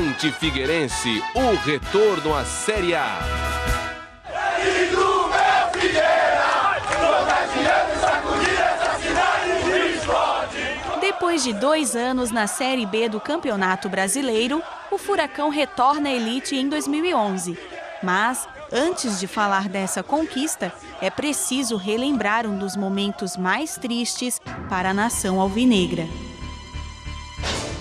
Avante Figueirense, o retorno à Série A. Depois de 2 anos na Série B do Campeonato Brasileiro, o Furacão retorna à elite em 2011. Mas, antes de falar dessa conquista, é preciso relembrar um dos momentos mais tristes para a nação alvinegra.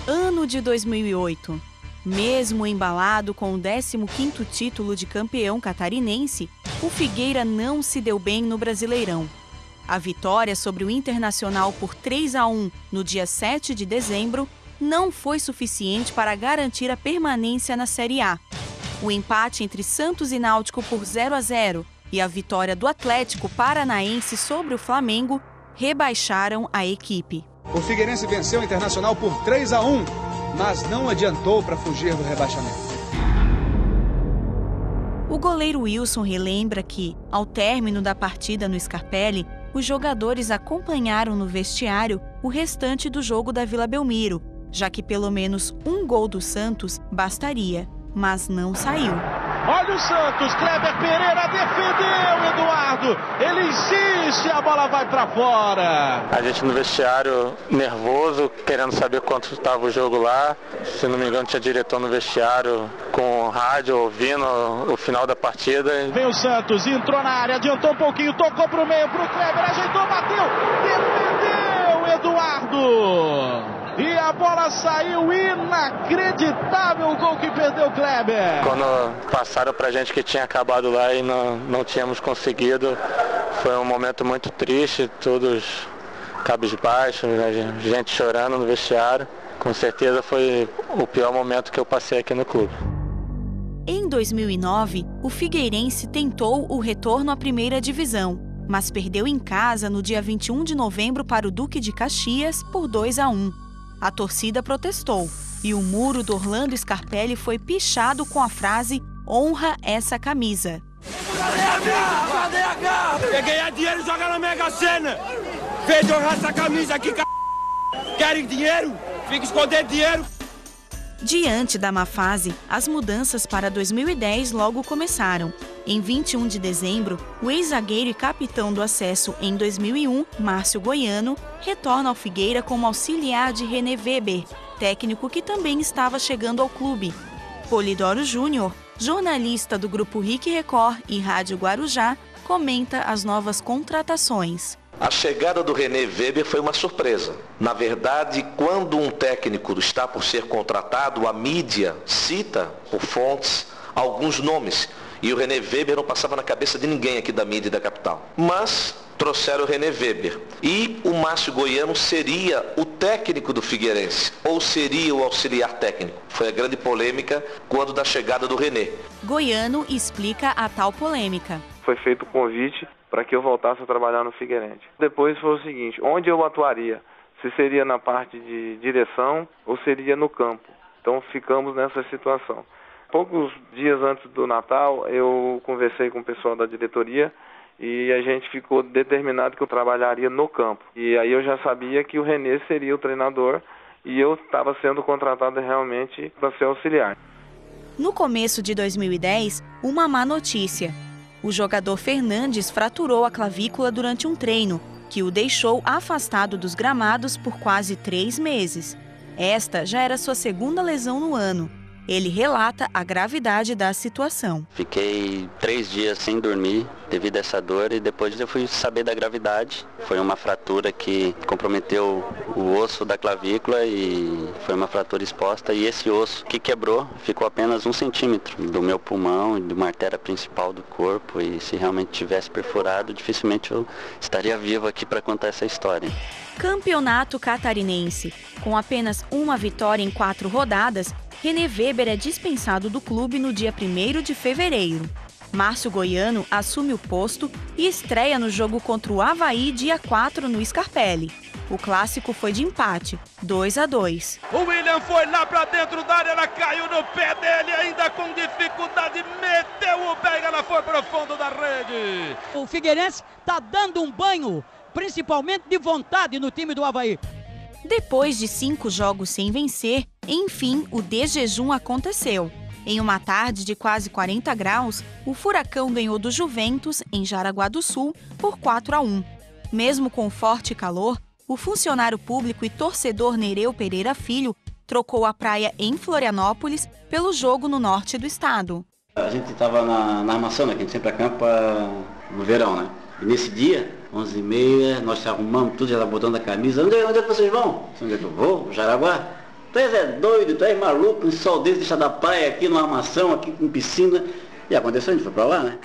Ano de 2008. Mesmo embalado com o 15º título de campeão catarinense, o Figueira não se deu bem no Brasileirão. A vitória sobre o Internacional por 3-1 no dia 7 de dezembro não foi suficiente para garantir a permanência na Série A. O empate entre Santos e Náutico por 0-0 e a vitória do Atlético Paranaense sobre o Flamengo rebaixaram a equipe. O Figueirense venceu o Internacional por 3-1, mas não adiantou para fugir do rebaixamento. O goleiro Wilson relembra que, ao término da partida no Scarpelli, os jogadores acompanharam no vestiário o restante do jogo da Vila Belmiro, já que pelo menos um gol do Santos bastaria, mas não saiu. Olha o Santos, Kleber Pereira defendeu, Eduardo, ele insiste, a bola vai para fora. A gente no vestiário nervoso, querendo saber quanto estava o jogo lá. Se não me engano tinha diretor no vestiário com rádio ouvindo o final da partida. Vem o Santos, entrou na área, adiantou um pouquinho, tocou para o meio, para o Kleber, ajeitou, bateu, defendeu, Eduardo. E a bola saiu, inacreditável o gol que perdeu o Kleber. Quando passaram pra gente que tinha acabado lá e não tínhamos conseguido, foi um momento muito triste, todos cabisbaixos, gente chorando no vestiário. Com certeza foi o pior momento que eu passei aqui no clube. Em 2009, o Figueirense tentou o retorno à primeira divisão, mas perdeu em casa no dia 21 de novembro para o Duque de Caxias por 2-1. A torcida protestou e o muro do Orlando Scarpelli foi pichado com a frase "Honra essa camisa". Cadê a garra? Quer ganhar dinheiro, joga na Mega Sena. Vem de honrar essa camisa aqui, querem dinheiro? Fica escondendo dinheiro. Diante da má fase, as mudanças para 2010 logo começaram. Em 21 de dezembro, o ex-zagueiro e capitão do acesso em 2001, Márcio Goiano, retorna ao Figueira como auxiliar de René Weber, técnico que também estava chegando ao clube. Polidoro Júnior, jornalista do Grupo RIC Record e Rádio Guarujá, comenta as novas contratações. A chegada do René Weber foi uma surpresa. Na verdade, quando um técnico está por ser contratado, a mídia cita por fontes alguns nomes. E o René Weber não passava na cabeça de ninguém aqui da mídia e da capital. Mas trouxeram o René Weber. E o Márcio Goiano seria o técnico do Figueirense, ou seria o auxiliar técnico. Foi a grande polêmica quando da chegada do René. Goiano explica a tal polêmica. Foi feito o convite para que eu voltasse a trabalhar no Figueirense. Depois foi o seguinte, onde eu atuaria? Se seria na parte de direção ou seria no campo. Então ficamos nessa situação. Poucos dias antes do Natal, eu conversei com o pessoal da diretoria e a gente ficou determinado que eu trabalharia no campo. E aí eu já sabia que o René seria o treinador e eu estava sendo contratado realmente para ser auxiliar. No começo de 2010, uma má notícia. O jogador Fernandes fraturou a clavícula durante um treino, que o deixou afastado dos gramados por quase 3 meses. Esta já era sua segunda lesão no ano. Ele relata a gravidade da situação. Fiquei 3 dias sem dormir devido a essa dor e depois eu fui saber da gravidade. Foi uma fratura que comprometeu o osso da clavícula e foi uma fratura exposta. E esse osso que quebrou ficou apenas 1 centímetro do meu pulmão e de uma artéria principal do corpo. E se realmente tivesse perfurado, dificilmente eu estaria vivo aqui para contar essa história. Campeonato Catarinense. Com apenas uma vitória em 4 rodadas, René Weber é dispensado do clube no dia 1º de fevereiro. Márcio Goiano assume o posto e estreia no jogo contra o Avaí dia 4 no Scarpelli. O clássico foi de empate, 2-2. O William foi lá pra dentro da área, ela caiu no pé dele, ainda com dificuldade, meteu o pé e ela foi pro fundo da rede. O Figueirense tá dando um banho, principalmente de vontade, no time do Avaí. Depois de 5 jogos sem vencer, enfim, o desjejum aconteceu. Em uma tarde de quase 40 graus, o Furacão ganhou do Juventus, em Jaraguá do Sul, por 4-1. Mesmo com forte calor, o funcionário público e torcedor Nereu Pereira Filho trocou a praia em Florianópolis pelo jogo no norte do estado. A gente estava na armação, né, que a gente sempre acampa no verão, né? E nesse dia, 11h30, nós arrumamos tudo, já tá botando a camisa. Onde é que vocês vão? Onde é que eu vou? Jaraguá? Tu é doido, tu é maluco, um sol desse, deixar da praia aqui, numa armação, aqui com piscina. E aconteceu, a gente foi pra lá, né?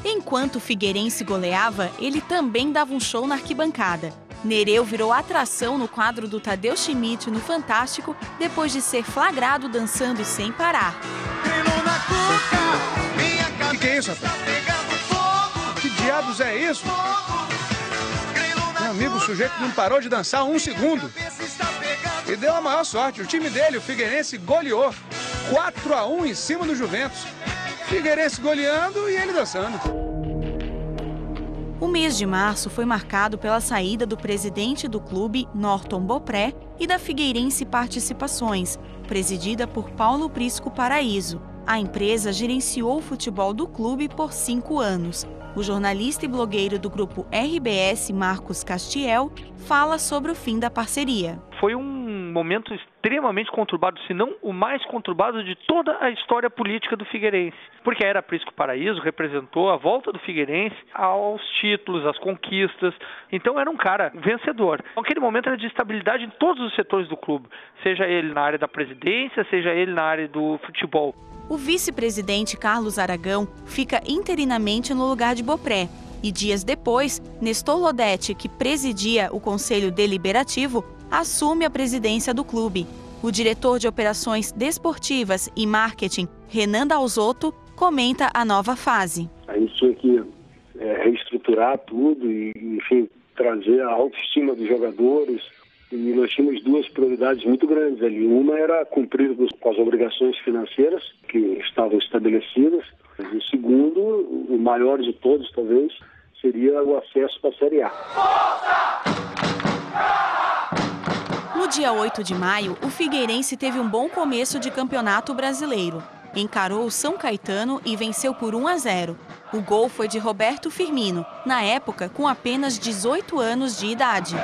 Enquanto o figueirense goleava, ele também dava um show na arquibancada. Nereu virou atração no quadro do Tadeu Schmidt no Fantástico, depois de ser flagrado dançando sem parar. Que é isso, rapaz? Que diabos é isso? Meu amigo, o sujeito não parou de dançar 1 segundo. E deu a maior sorte. O time dele, o Figueirense, goleou 4-1 em cima do Juventus. Figueirense goleando e ele dançando. O mês de março foi marcado pela saída do presidente do clube, Norton Bopré, e da Figueirense Participações, presidida por Paulo Prisco Paraíso. A empresa gerenciou o futebol do clube por 5 anos. O jornalista e blogueiro do grupo RBS, Marcos Castiel, fala sobre o fim da parceria. Foi um momento extremamente conturbado, se não o mais conturbado de toda a história política do Figueirense. Porque a Era Prisco Paraíso representou a volta do Figueirense aos títulos, às conquistas. Então era um cara vencedor. Naquele momento era de estabilidade em todos os setores do clube, seja ele na área da presidência, seja ele na área do futebol. O vice-presidente Carlos Aragão fica interinamente no lugar de Bopré. E dias depois, Nestor Lodete, que presidia o Conselho Deliberativo, assume a presidência do clube. O diretor de Operações Desportivas e Marketing, Renan Dalzotto, comenta a nova fase. A gente tinha que reestruturar tudo e, enfim, trazer a autoestima dos jogadores. E nós tínhamos 2 prioridades muito grandes ali. Uma era cumprir com as obrigações financeiras que estavam estabelecidas. E o segundo, o maior de todos talvez, seria o acesso para a Série A. No dia 8 de maio, o Figueirense teve um bom começo de campeonato brasileiro. Encarou o São Caetano e venceu por 1-0. O gol foi de Roberto Firmino, na época com apenas 18 anos de idade.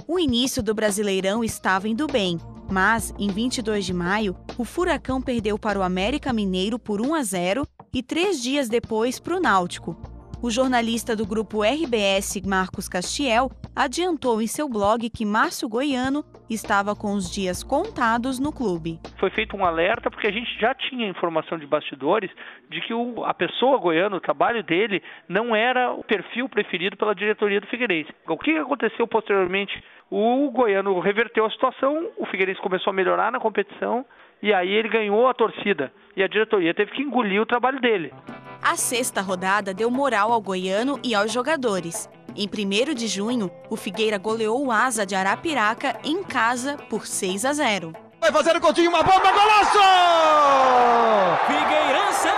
O início do Brasileirão estava indo bem, mas, em 22 de maio, o Furacão perdeu para o América Mineiro por 1-0 e 3 dias depois para o Náutico. O jornalista do grupo RBS, Marcos Castiel, adiantou em seu blog que Márcio Goiano estava com os dias contados no clube. Foi feito um alerta porque a gente já tinha informação de bastidores de que a pessoa Goiano, o trabalho dele, não era o perfil preferido pela diretoria do Figueirense. O que aconteceu posteriormente? O Goiano reverteu a situação, o Figueirense começou a melhorar na competição e aí ele ganhou a torcida e a diretoria teve que engolir o trabalho dele. A 6ª rodada deu moral ao Goiano e aos jogadores. Em 1º de junho, o Figueira goleou o Asa de Arapiraca em casa por 6-0. Vai fazer o Coutinho, uma bomba, golaço! Figueirense!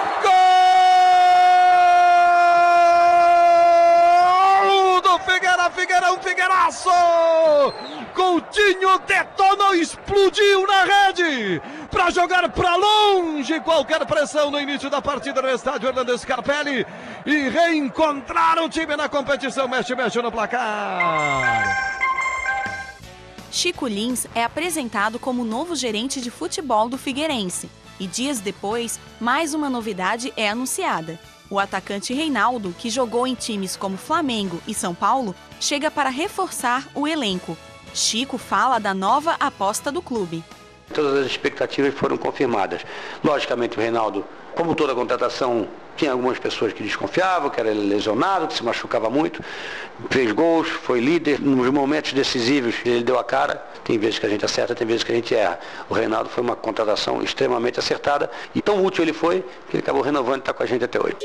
Gol do Figueira, Figueira, um Figueiraço! Coutinho detonou, explodiu na rede para jogar para longe qualquer pressão no início da partida no estádio Hernando Scarpelli e reencontrar o time na competição. Mexe no placar. Chico Lins é apresentado como novo gerente de futebol do Figueirense e dias depois, mais uma novidade é anunciada. O atacante Reinaldo, que jogou em times como Flamengo e São Paulo, chega para reforçar o elenco. Chico fala da nova aposta do clube. Todas as expectativas foram confirmadas. Logicamente o Reinaldo, como toda contratação, tinha algumas pessoas que desconfiavam, que era lesionado, que se machucava muito, fez gols, foi líder, nos momentos decisivos ele deu a cara, tem vezes que a gente acerta, tem vezes que a gente erra. O Reinaldo foi uma contratação extremamente acertada e tão útil ele foi que ele acabou renovando e está com a gente até hoje.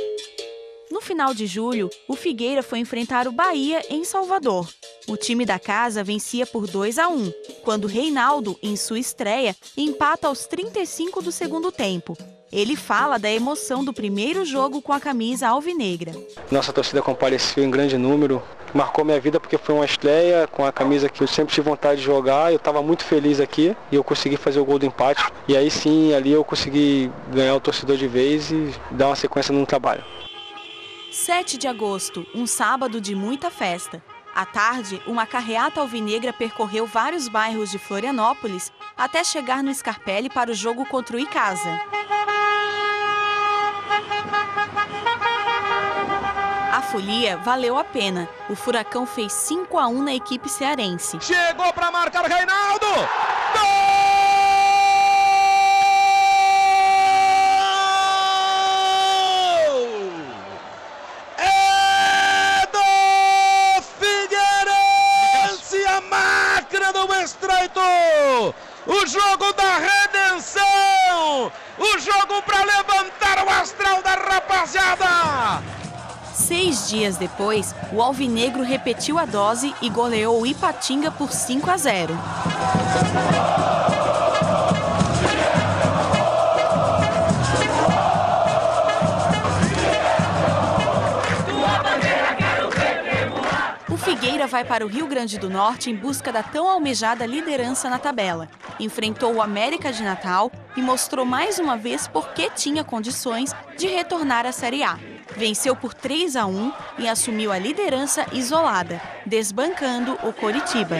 No final de julho, o Figueira foi enfrentar o Bahia em Salvador. O time da casa vencia por 2-1, quando Reinaldo, em sua estreia, empata aos 35 do segundo tempo. Ele fala da emoção do primeiro jogo com a camisa alvinegra. Nossa torcida compareceu em grande número. Marcou minha vida porque foi uma estreia com a camisa que eu sempre tive vontade de jogar. Eu estava muito feliz aqui e eu consegui fazer o gol do empate. E aí sim, ali eu consegui ganhar o torcedor de vez e dar uma sequência no trabalho. 7 de agosto, um sábado de muita festa. À tarde, uma carreata alvinegra percorreu vários bairros de Florianópolis até chegar no Scarpelli para o jogo contra o Icasa. A folia valeu a pena. O Furacão fez 5-1 na equipe cearense. Chegou para marcar Reinaldo! Gol! É do Figueirense, a máquina do Estreito! O jogo da redenção! O jogo para levantar o astral da rapaziada! 6 dias depois, o alvinegro repetiu a dose e goleou o Ipatinga por 5-0. O Figueira vai para o Rio Grande do Norte em busca da tão almejada liderança na tabela. Enfrentou o América de Natal e mostrou mais uma vez por que tinha condições de retornar à Série A. Venceu por 3-1 e assumiu a liderança isolada, desbancando o Coritiba.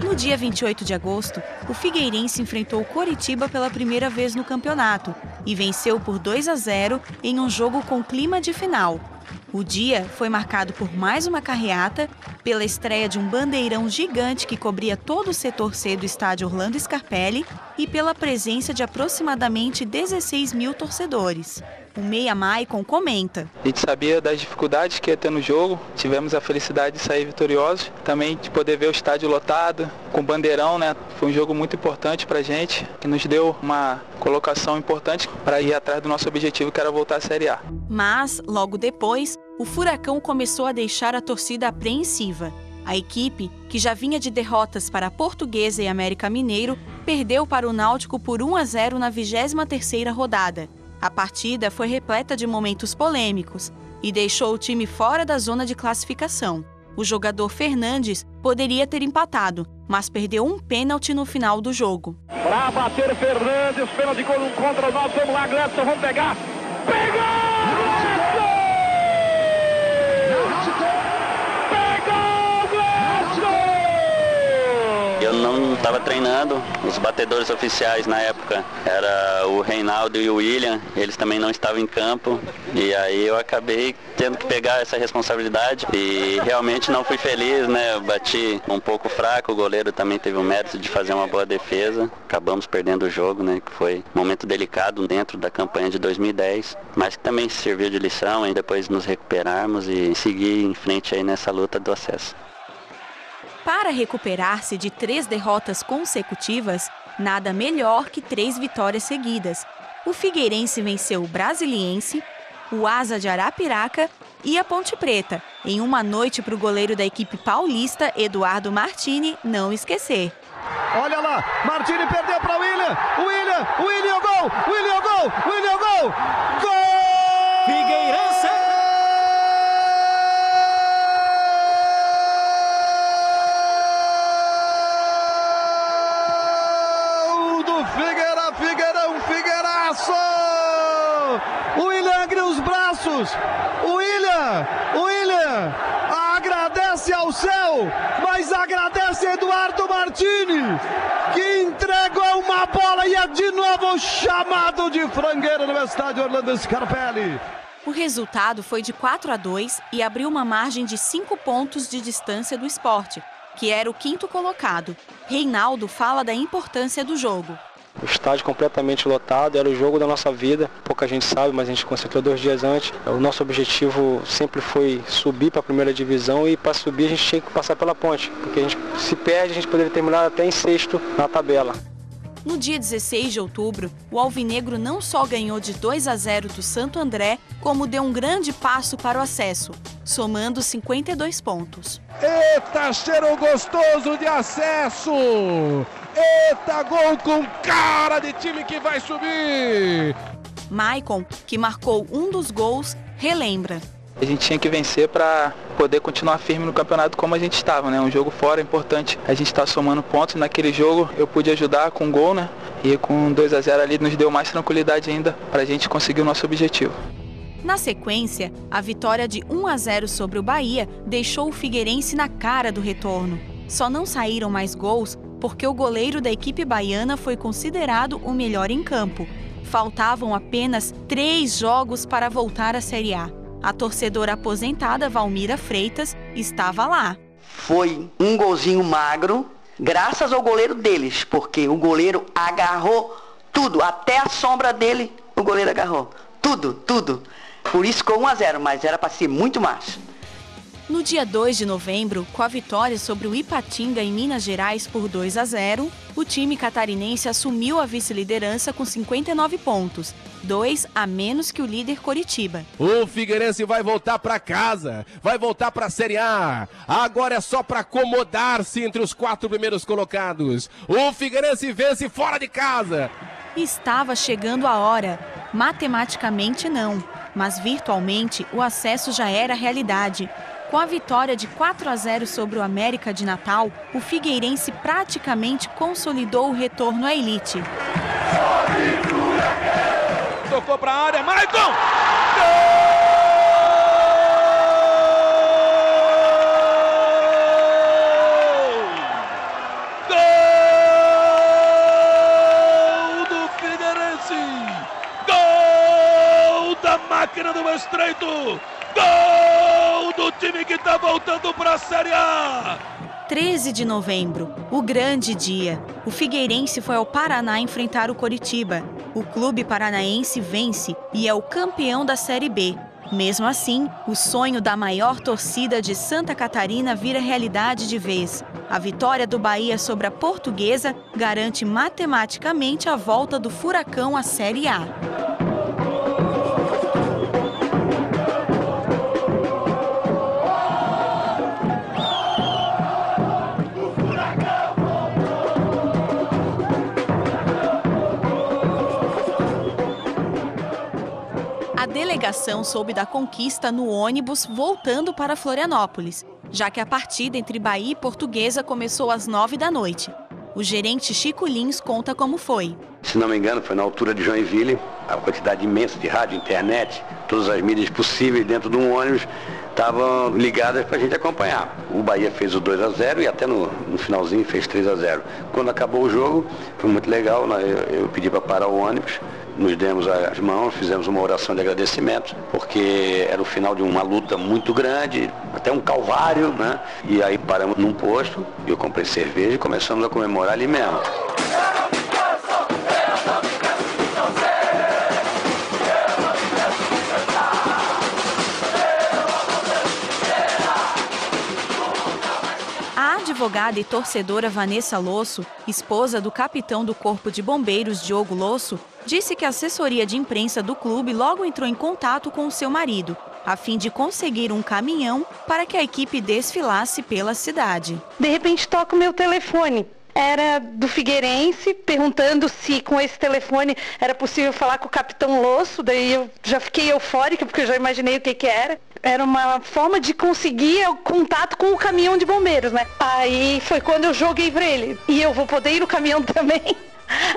No dia 28 de agosto, o Figueirense enfrentou o Coritiba pela primeira vez no campeonato e venceu por 2-0 em um jogo com clima de final. O dia foi marcado por mais uma carreata, pela estreia de um bandeirão gigante que cobria todo o setor C do estádio Orlando Scarpelli e pela presença de aproximadamente 16 mil torcedores. O meia Maicon comenta. A gente sabia das dificuldades que ia ter no jogo, tivemos a felicidade de sair vitoriosos, também de poder ver o estádio lotado, com bandeirão, né? Foi um jogo muito importante pra gente, que nos deu uma colocação importante para ir atrás do nosso objetivo, que era voltar à Série A. Mas, logo depois, o Furacão começou a deixar a torcida apreensiva. A equipe, que já vinha de derrotas para a Portuguesa e América Mineiro, perdeu para o Náutico por 1-0 na 23ª rodada. A partida foi repleta de momentos polêmicos e deixou o time fora da zona de classificação. O jogador Fernandes poderia ter empatado, mas perdeu um pênalti no final do jogo. Para bater Fernandes, pênalti contra o Náutico. Vamos lá, Gladson, vamos pegar. Pegou! Eu não estava treinando, os batedores oficiais na época era o Reinaldo e o William, eles também não estavam em campo e aí eu acabei tendo que pegar essa responsabilidade e realmente não fui feliz, né? Eu bati um pouco fraco, o goleiro também teve o mérito de fazer uma boa defesa, acabamos perdendo o jogo, né? Que foi um momento delicado dentro da campanha de 2010, mas que também serviu de lição e depois nos recuperarmos e seguir em frente aí nessa luta do acesso. Para recuperar-se de 3 derrotas consecutivas, nada melhor que 3 vitórias seguidas. O Figueirense venceu o Brasiliense, o Asa de Arapiraca e a Ponte Preta, em uma noite para o goleiro da equipe paulista, Eduardo Martini, não esquecer. Olha lá, Martini perdeu para William, gol, gol! Figueirense! Figueiraço! O William abre os braços. O William agradece ao céu, mas agradece a Eduardo Martini, que entregou uma bola e é de novo chamado de frangueiro no estádio Orlando Scarpelli. O resultado foi de 4-2 e abriu uma margem de 5 pontos de distância do Sport, que era o 5º colocado. Reinaldo fala da importância do jogo. O estádio completamente lotado, era o jogo da nossa vida. Pouca gente sabe, mas a gente concentrou 2 dias antes. O nosso objetivo sempre foi subir para a primeira divisão e para subir a gente tinha que passar pela ponte. Porque a gente se perde, a gente poderia terminar até em 6º na tabela. No dia 16 de outubro, o alvinegro não só ganhou de 2-0 do Santo André, como deu um grande passo para o acesso, somando 52 pontos. Eita, cheiro gostoso de acesso! Eita, gol com cara de time que vai subir! Maicon, que marcou um dos gols, relembra. A gente tinha que vencer para poder continuar firme no campeonato como a gente estava, né? Um jogo fora é importante, a gente está somando pontos. Naquele jogo eu pude ajudar com um gol, né? E com 2-0 ali nos deu mais tranquilidade ainda para a gente conseguir o nosso objetivo. Na sequência, a vitória de 1-0 sobre o Bahia deixou o Figueirense na cara do retorno. Só não saíram mais gols porque o goleiro da equipe baiana foi considerado o melhor em campo. Faltavam apenas 3 jogos para voltar à Série A. A torcedora aposentada Valmira Freitas estava lá. Foi um golzinho magro, graças ao goleiro deles, porque o goleiro agarrou tudo, até a sombra dele o goleiro agarrou. Tudo. Por isso ficou 1-0, mas era para ser muito mais. No dia 2 de novembro, com a vitória sobre o Ipatinga em Minas Gerais por 2-0, o time catarinense assumiu a vice-liderança com 59 pontos, 2 a menos que o líder Coritiba. O Figueirense vai voltar para casa, vai voltar para a Série A. Agora é só para acomodar-se entre os 4 primeiros colocados. O Figueirense vence fora de casa. Estava chegando a hora. Matematicamente não, mas virtualmente o acesso já era realidade. Com a vitória de 4-0 sobre o América de Natal, o Figueirense praticamente consolidou o retorno à elite. Tocou para a área, Maicon! Gol do Figueirense! Gol da máquina do Estreito! Gol do time que está voltando para a Série A! 13 de novembro, o grande dia. O Figueirense foi ao Paraná enfrentar o Coritiba. O clube paranaense vence e é o campeão da Série B. Mesmo assim, o sonho da maior torcida de Santa Catarina vira realidade de vez. A vitória do Bahia sobre a Portuguesa garante matematicamente a volta do Furacão à Série A. A delegação soube da conquista no ônibus voltando para Florianópolis, já que a partida entre Bahia e Portuguesa começou às 9 da noite. O gerente Chico Lins conta como foi. Se não me engano, foi na altura de Joinville, a quantidade imensa de rádio, internet, todas as mídias possíveis dentro de um ônibus estavam ligadas para a gente acompanhar. O Bahia fez o 2-0 e até no finalzinho fez 3-0. Quando acabou o jogo, foi muito legal, eu pedi para parar o ônibus, nos demos as mãos, fizemos uma oração de agradecimento, porque era o final de uma luta muito grande, até um calvário, né? E aí paramos num posto, eu comprei cerveja e começamos a comemorar ali mesmo. A advogada e torcedora Vanessa Losso, esposa do capitão do Corpo de Bombeiros Diogo Losso, disse que a assessoria de imprensa do clube logo entrou em contato com o seu marido, a fim de conseguir um caminhão para que a equipe desfilasse pela cidade. De repente toca o meu telefone. Era do Figueirense, perguntando se com esse telefone era possível falar com o capitão Losso. Daí eu já fiquei eufórica, porque eu já imaginei o que era. Era uma forma de conseguir o contato com o caminhão de bombeiros, né? Aí foi quando eu joguei pra ele. E eu vou poder ir no caminhão também?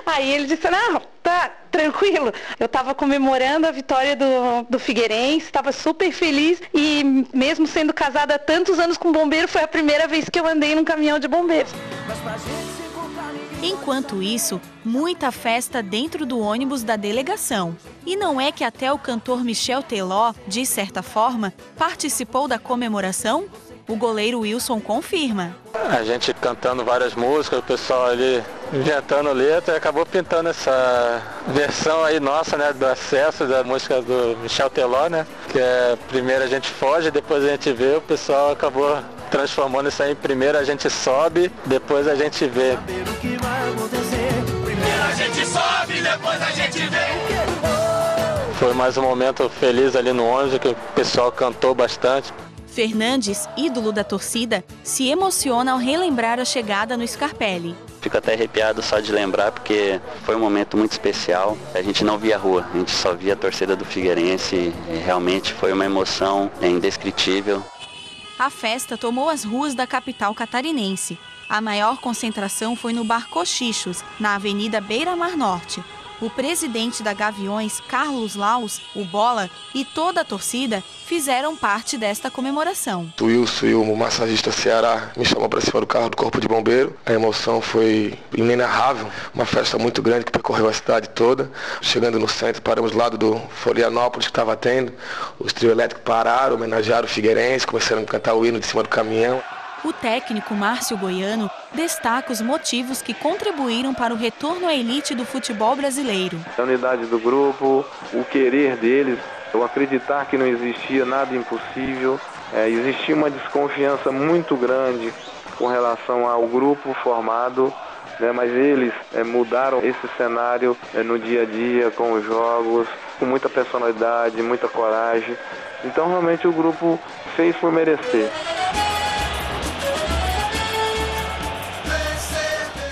Aí ele disse, não, tá, tranquilo. Eu tava comemorando a vitória do Figueirense, tava super feliz. E mesmo sendo casada há tantos anos com bombeiro, foi a primeira vez que eu andei num caminhão de bombeiros. Enquanto isso, muita festa dentro do ônibus da delegação. E não é que até o cantor Michel Teló, de certa forma, participou da comemoração? O goleiro Wilson confirma. A gente cantando várias músicas, o pessoal ali inventando letra e acabou pintando essa versão aí nossa, né, do acesso da música do Michel Teló, né? Que é primeiro a gente foge, depois a gente vê, o pessoal acabou transformando isso aí em primeiro a gente sobe, depois a gente vê. O que vai acontecer? Primeiro depois a gente vê. Foi mais um momento feliz ali no ônibus, que o pessoal cantou bastante. Fernandes, ídolo da torcida, se emociona ao relembrar a chegada no Scarpelli. Fico até arrepiado só de lembrar, porque foi um momento muito especial. A gente não via a rua, a gente só via a torcida do Figueirense. E realmente foi uma emoção indescritível. A festa tomou as ruas da capital catarinense. A maior concentração foi no Bar Cochichos, na Avenida Beira-Mar Norte. O presidente da Gaviões, Carlos Laus, o Bola, e toda a torcida fizeram parte desta comemoração. O Wilson e o massagista Ceará me chamou para cima do carro do Corpo de Bombeiro. A emoção foi inenarrável, uma festa muito grande que percorreu a cidade toda. Chegando no centro, paramos do lado do Florianópolis que estava tendo. Os trio elétricos pararam, homenagearam o Figueirense, começaram a cantar o hino de cima do caminhão. O técnico Márcio Goiano destaca os motivos que contribuíram para o retorno à elite do futebol brasileiro. A unidade do grupo, o querer deles, o acreditar que não existia nada impossível, existia uma desconfiança muito grande com relação ao grupo formado, mas eles mudaram esse cenário no dia a dia, com os jogos, com muita personalidade, muita coragem. Então realmente o grupo fez por merecer.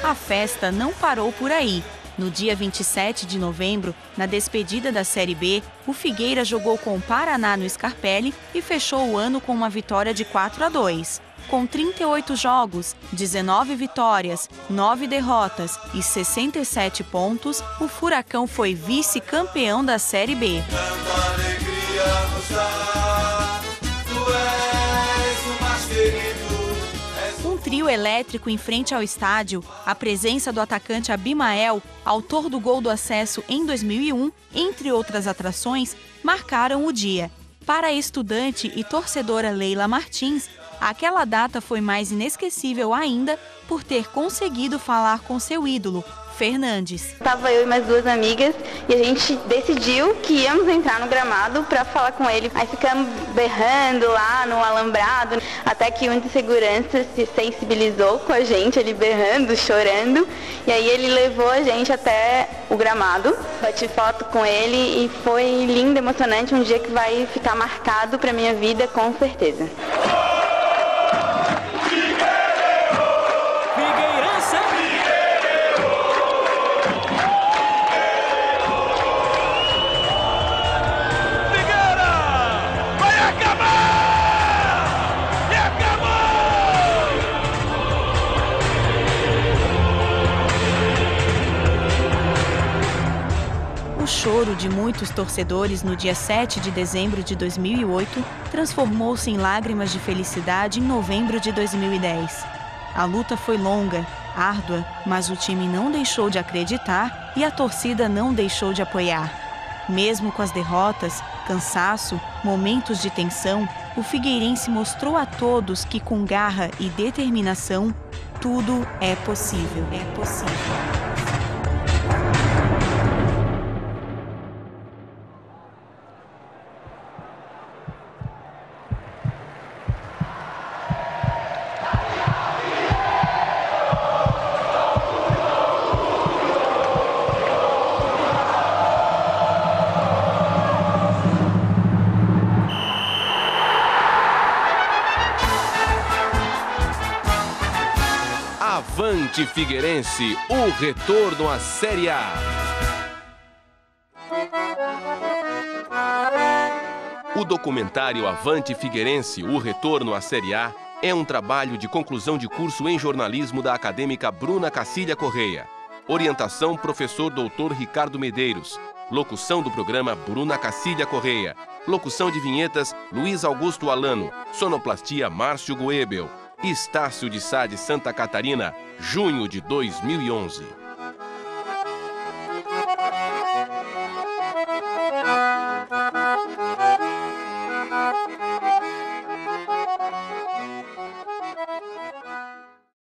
A festa não parou por aí. No dia 27 de novembro, na despedida da Série B, o Figueira jogou com o Paraná no Scarpelli e fechou o ano com uma vitória de 4-2. Com 38 jogos, 19 vitórias, 9 derrotas e 67 pontos, o Furacão foi vice-campeão da Série B. Trio elétrico em frente ao estádio, a presença do atacante Abimael, autor do gol do acesso em 2001, entre outras atrações, marcaram o dia. Para a estudante e torcedora Leila Martins, aquela data foi mais inesquecível ainda por ter conseguido falar com seu ídolo, Fernandes. Estava eu e mais duas amigas e a gente decidiu que íamos entrar no gramado para falar com ele. Aí ficamos berrando lá no alambrado, até que um de segurança se sensibilizou com a gente, ele berrando, chorando. E aí ele levou a gente até o gramado, bati foto com ele e foi lindo, emocionante, um dia que vai ficar marcado para minha vida com certeza. O choro de muitos torcedores no dia 7 de dezembro de 2008 transformou-se em lágrimas de felicidade em novembro de 2010. A luta foi longa, árdua, mas o time não deixou de acreditar e a torcida não deixou de apoiar. Mesmo com as derrotas, cansaço, momentos de tensão, o Figueirense mostrou a todos que com garra e determinação, tudo é possível. É possível. Avante Figueirense, o retorno à Série A. O documentário Avante Figueirense, o retorno à Série A é um trabalho de conclusão de curso em jornalismo da acadêmica Bruna Cacilha Correia. Orientação professor Dr. Ricardo Medeiros. Locução do programa Bruna Cacilha Correia. Locução de vinhetas Luiz Augusto Alano. Sonoplastia Márcio Goebel. Estácio de Sá de Santa Catarina, junho de 2011.